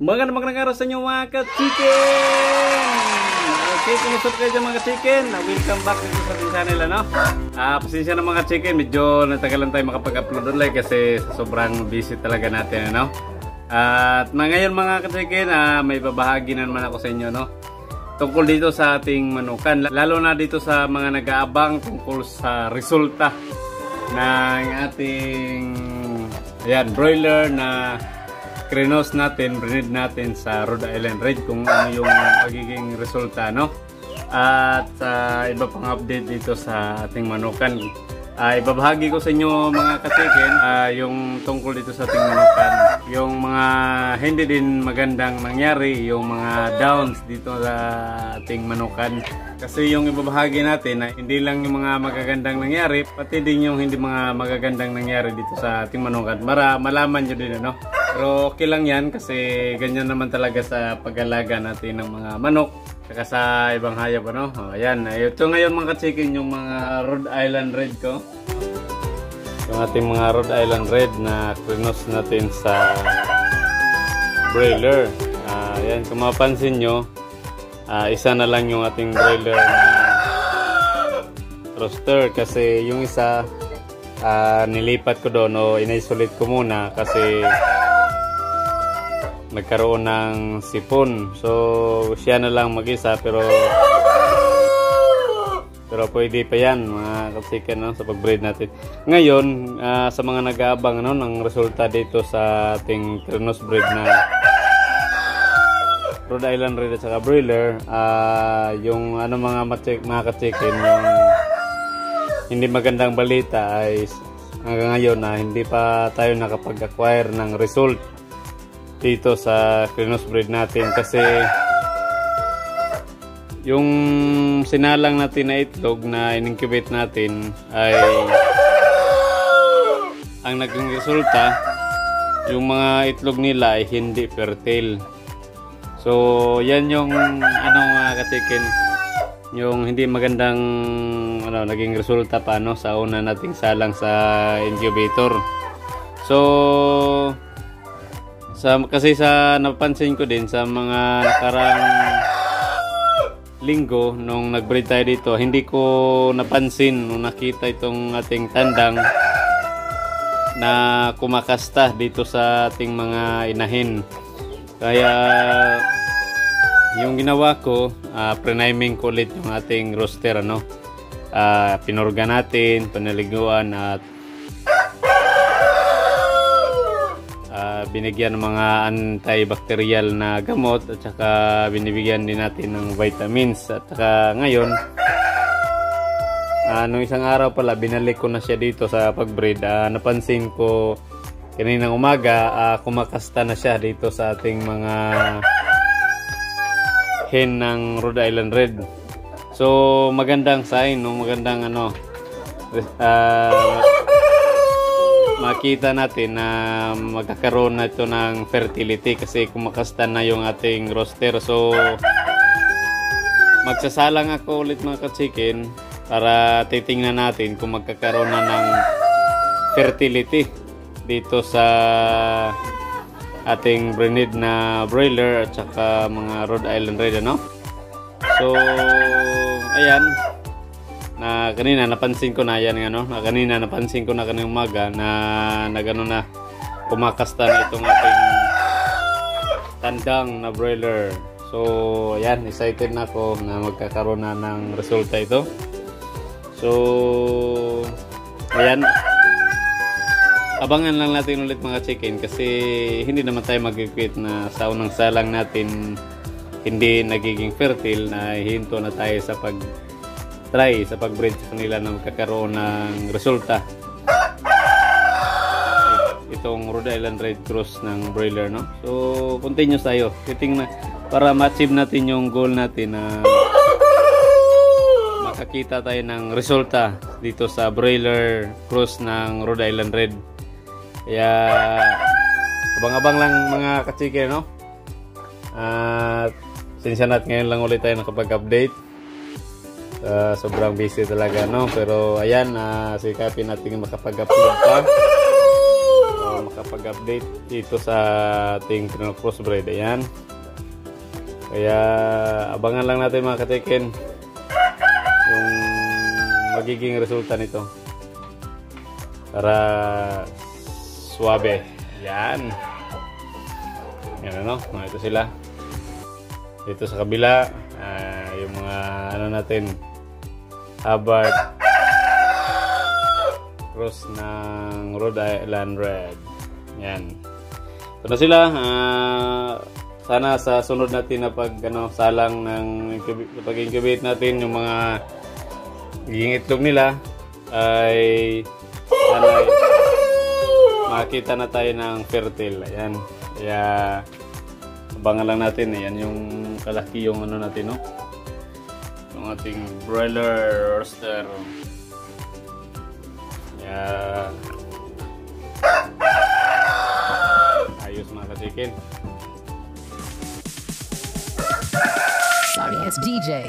Magandang araw sa inyo mga ka-chicken! Okay, kumusap kayo dyan mga ka-chicken. Welcome back dito sa ating channel, ano? Pasensya na mga ka-chicken, medyo natagalan tayo makapag-upload ulit kasi sobrang busy talaga natin, ano? At ngayon mga ka-chicken, may babahagi na naman ako sa inyo, no? Tungkol dito sa ating manukan, lalo na dito sa mga nag-aabang tungkol sa resulta ng ating broiler na Crinos natin, breed natin sa Rhode Island Red, kung ano yung magiging resulta, no? At iba pang update dito sa ating manukan. Ibabahagi ko sa inyo mga ka-chicken yung tungkol dito sa ating manukan, yung mga hindi din magandang nangyari, yung mga downs dito sa ating manukan. Kasi yung ibabahagi natin hindi lang yung mga magagandang nangyari, pati din yung hindi mga magagandang nangyari dito sa ating manukan, para malaman nyo din, ano? Pero okay lang yan kasi ganyan naman talaga sa pag-alaga natin ng mga manok saka sa ibang hayop, ano? Ayan, ito ngayon mga ka-chicken yung mga Rhode Island Red ko, yung ating mga Rhode Island Red na Crinos natin sa broiler. Ayan, kung mapansin nyo, isa na lang yung ating broiler na roster kasi yung isa nilipat ko doon o in-isolate ko muna kasi nagkaroon ng sipon. So siya na lang mag-isa, pero pwede pa yan mga ka-chicken, no, sa pag-breed natin. Ngayon sa mga nag-aabang, no, ng resulta dito sa ating Crinos breed na Rhode Island Red at saka broiler, yung ano mga ka-chicken, yung hindi magandang balita ay hanggang ngayon na hindi pa tayo nakapag-acquire ng result dito sa Crinos breed natin kasi yung sinalang natin na itlog na in-incubate natin ay ang naging resulta, yung mga itlog nila ay hindi fertile. So yan yung ano mga ka-chicken, yung hindi magandang naging resulta pa, no, sa una nating salang sa incubator. So kasi sa napansin ko din sa mga nakarang linggo nung nag-breed tayo dito, hindi ko napansin nung nakita itong ating tandang na kumakasta dito sa ating mga inahin. Kaya yung ginawa ko, pre-naming ko ulit yung ating roster, ano? Pinurga natin, panaliguan at binigyan ng mga antibacterial na gamot at saka binibigyan din natin ng vitamins. At saka ngayon, nung isang araw pala binalik ko na siya dito sa pag-breed, napansin ko kaninang umaga kumakasta na siya dito sa ating mga hen ng Rhode Island Red. So magandang sign, no? Magandang makita natin na magkakaroon na ito ng fertility kasi kumakasta na yung ating roster. So magsasalang ako ulit mga ka-chicken para titingnan natin kung magkakaroon na ng fertility dito sa ating breed na broiler at saka mga Rhode Island Red, ano? So ayan, na kanina napansin ko na yan, ano, na kanina napansin ko na kanina umaga na nagano na kumakasta na itong ating tandang na broiler. So ayan, excited na ako na magkakaroon na ng resulta ito. So ayan, abangan lang natin ulit mga chicken, kasi hindi naman tayo mag-quit na sa unang salang natin hindi nagiging fertile, na hinto na tayo sa pag-try, sa pag-breed sa kanila na magkakaroon ng resulta. Itong Rhode Island Red Cross ng broiler, no? So continuous tayo, titingnan para ma-achieve natin yung goal natin na makakita tayo ng resulta dito sa broiler cross ng Rhode Island Red. Kaya abang-abang lang mga ka-chicken, no? At sinsya natin ngayon lang ulit tayo nakapag-update. Sobrang busy talaga, no? Pero ayan, sikapin natin makapag-upload pa o makapag-update dito sa ating crossbreed. Ayan. Kaya abangan lang natin mga ka-chicken yung magiging resulta nito para suabe. Yan. Yan, ano? Ito sila. Dito sa kabila, yung mga ano natin, Hubbard cross ng Rhode Island Red. Yan. Ito na sila. Sana sa sunod natin na salang ng pag-incubate natin, yung mga giging itlog nila ay sana makita na tayo ng fertile. Ayan. Kaya abangan lang natin. Ayan yung kalaki yung ano natin, no? Yung ating broiler rooster. Kaya ayos mga ka-chicken. Sorry, it's DJ.